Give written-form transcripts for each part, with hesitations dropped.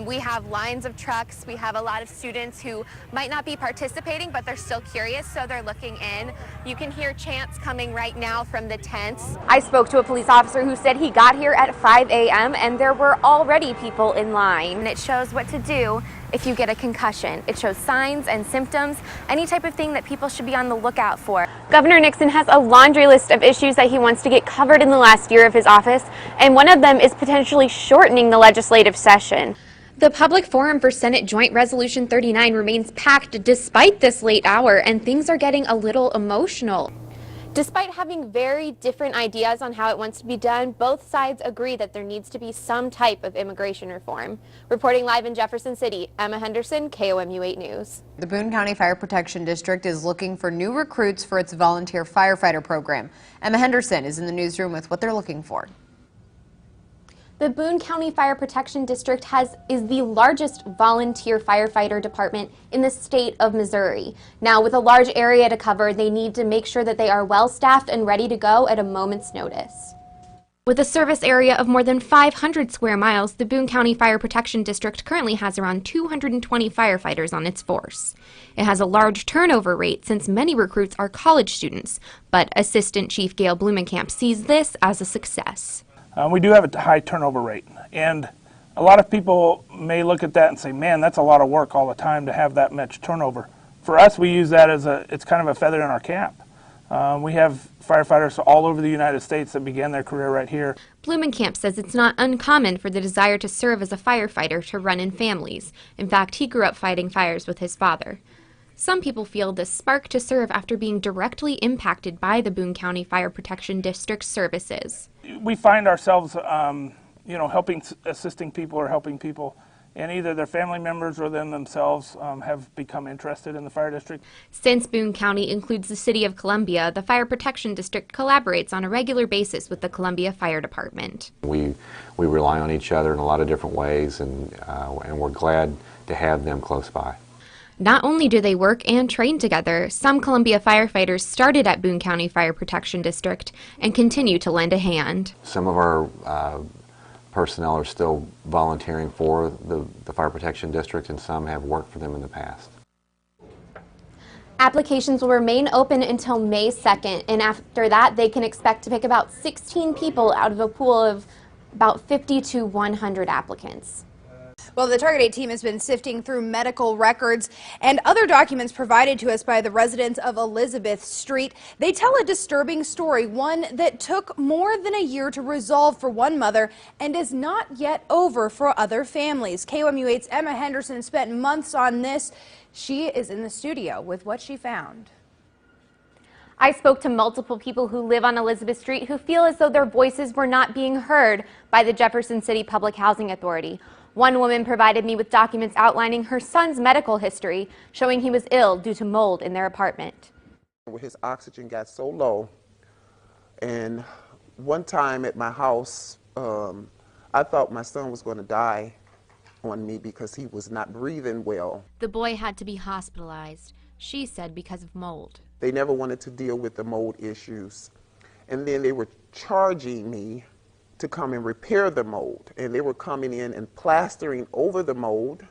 We have lines of trucks. We have a lot of students who might not be participating, but they're still curious, so they're looking in. You can hear chants coming right now from the tents. I spoke to a police officer who said he got here at 5 a.m. and there were already people in line. And it shows what to do if you get a concussion. It shows signs and symptoms, any type of thing that people should be on the lookout for. Governor Nixon has a laundry list of issues that he wants to get covered in the last year of his office, and one of them is potentially shortening the legislative session. The public forum for Senate Joint Resolution 39 remains packed despite this late hour, and things are getting a little emotional. Despite having very different ideas on how it wants to be done, both sides agree that there needs to be some type of immigration reform. Reporting live in Jefferson City, Emma Henderson, KOMU 8 News. The Boone County Fire Protection District is looking for new recruits for its volunteer firefighter program. Emma Henderson is in the newsroom with what they're looking for. The Boone County Fire Protection District is the largest volunteer firefighter department in the state of Missouri. Now, with a large area to cover, they need to make sure that they are well staffed and ready to go at a moment's notice. With a service area of more than 500 square miles, the Boone County Fire Protection District currently has around 220 firefighters on its force. It has a large turnover rate since many recruits are college students, but Assistant Chief Gail Blumenkamp sees this as a success. We do have a high turnover rate, and a lot of people may look at that and say, man, that's a lot of work all the time to have that much turnover. For us, we use that as it's kind of a feather in our cap. We have firefighters all over the United States that began their career right here. Blumenkamp says it's not uncommon for the desire to serve as a firefighter to run in families. In fact, he grew up fighting fires with his father. Some people feel this spark to serve after being directly impacted by the Boone County Fire Protection District services. We find ourselves, assisting people or helping people, and either their family members or them themselves have become interested in the fire district. Since Boone County includes the city of Columbia, the Fire Protection District collaborates on a regular basis with the Columbia Fire Department. We rely on each other in a lot of different ways, and we're glad to have them close by. Not only do they work and train together, some Columbia firefighters started at Boone County Fire Protection District and continue to lend a hand. Some of our personnel are still volunteering for the Fire Protection District, and some have worked for them in the past. Applications will remain open until May 2nd, and after that they can expect to pick about 16 people out of a pool of about 50 to 100 applicants. Well, the Target 8 team has been sifting through medical records and other documents provided to us by the residents of Elizabeth Street. They tell a disturbing story, one that took more than a year to resolve for one mother and is not yet over for other families. KOMU 8's Emma Henderson spent months on this. She is in the studio with what she found. I spoke to multiple people who live on Elizabeth Street who feel as though their voices were not being heard by the Jefferson City Public Housing Authority. One woman provided me with documents outlining her son's medical history, showing he was ill due to mold in their apartment. His oxygen got so low, and one time at my house, I thought my son was going to die on me because he was not breathing well. The boy had to be hospitalized, she said, because of mold. They never wanted to deal with the mold issues, and then they were charging me to come and repair the mold, and they were coming in and plastering over the mold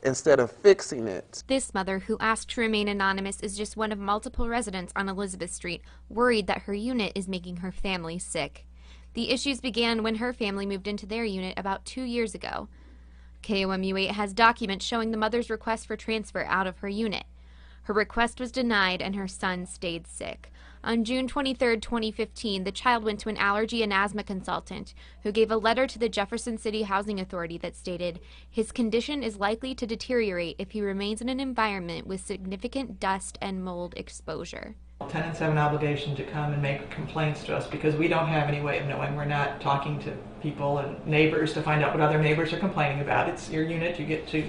instead of fixing it. This mother, who asked to remain anonymous, is just one of multiple residents on Elizabeth Street worried that her unit is making her family sick. The issues began when her family moved into their unit about 2 years ago. KOMU 8 has documents showing the mother's request for transfer out of her unit. Her request was denied and her son stayed sick. On June 23, 2015, the child went to an allergy and asthma consultant who gave a letter to the Jefferson City Housing Authority that stated, his condition is likely to deteriorate if he remains in an environment with significant dust and mold exposure. Tenants have an obligation to come and make complaints to us because we don't have any way of knowing. We're not talking to people and neighbors to find out what other neighbors are complaining about. It's your unit, you get to,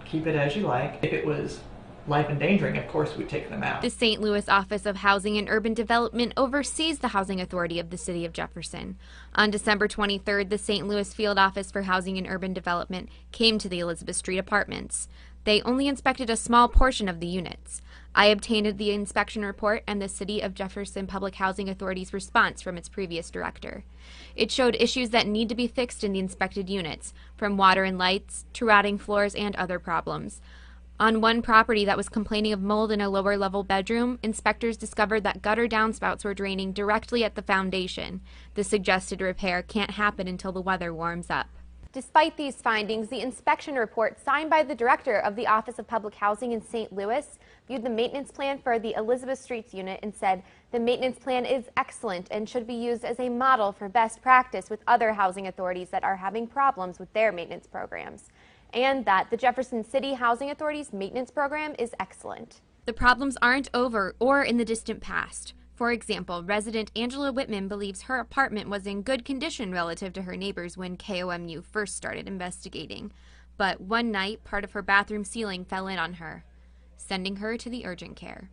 keep it as you like. If it was life endangering, of course we'd take them out. The St. Louis Office of Housing and Urban Development oversees the housing authority of the city of Jefferson. On December 23rd, the St. Louis Field Office for Housing and Urban Development came to the Elizabeth Street apartments. They only inspected a small portion of the units. I obtained the inspection report and the City of Jefferson Public Housing Authority's response from its previous director. It showed issues that need to be fixed in the inspected units, from water and lights to rotting floors and other problems. On one property that was complaining of mold in a lower-level bedroom, inspectors discovered that gutter downspouts were draining directly at the foundation. The suggested repair can't happen until the weather warms up. Despite these findings, the inspection report signed by the director of the Office of Public Housing in St. Louis viewed the maintenance plan for the Elizabeth Streets unit and said the maintenance plan is excellent and should be used as a model for best practice with other housing authorities that are having problems with their maintenance programs, and that the Jefferson City Housing Authority's maintenance program is excellent. The problems aren't over or in the distant past. For example, resident Angela Whitman believes her apartment was in good condition relative to her neighbors when KOMU first started investigating. But one night, part of her bathroom ceiling fell in on her, sending her to the urgent care.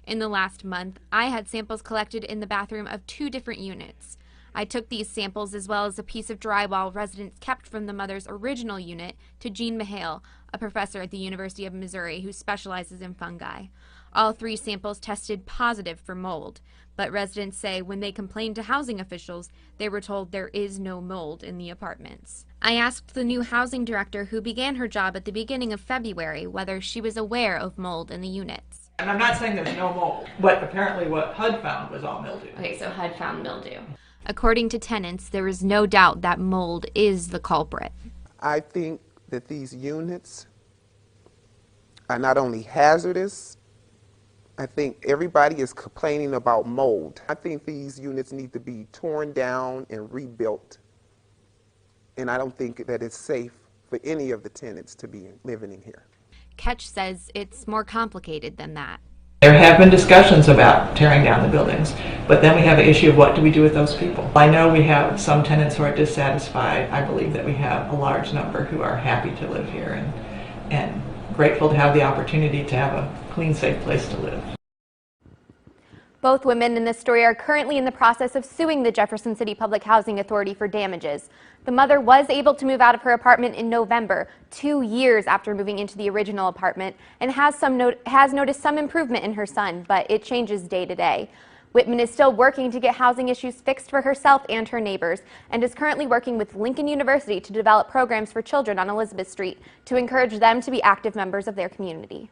In the last month, I had samples collected in the bathroom of 2 different units. I took these samples as well as a piece of drywall residents kept from the mother's original unit to Jean Mahale, a professor at the University of Missouri who specializes in fungi. All 3 samples tested positive for mold, but residents say when they complained to housing officials, they were told there is no mold in the apartments. I asked the new housing director, who began her job at the beginning of February, whether she was aware of mold in the units. And I'm not saying there's no mold, but apparently what HUD found was all mildew. Okay, so HUD found mildew. According to tenants, there is no doubt that mold is the culprit. I think that these units are not only hazardous, I think everybody is complaining about mold. I think these units need to be torn down and rebuilt. And I don't think that it's safe for any of the tenants to be living in here. Ketch says it's more complicated than that. There have been discussions about tearing down the buildings, but then we have the issue of what do we do with those people. I know we have some tenants who are dissatisfied. I believe that we have a large number who are happy to live here and grateful to have the opportunity to have a clean, safe place to live. Both women in this story are currently in the process of suing the Jefferson City Public Housing Authority for damages. The mother was able to move out of her apartment in November, 2 years after moving into the original apartment, and has noticed some improvement in her son, but it changes day to day. Whitman is still working to get housing issues fixed for herself and her neighbors, and is currently working with Lincoln University to develop programs for children on Elizabeth Street to encourage them to be active members of their community.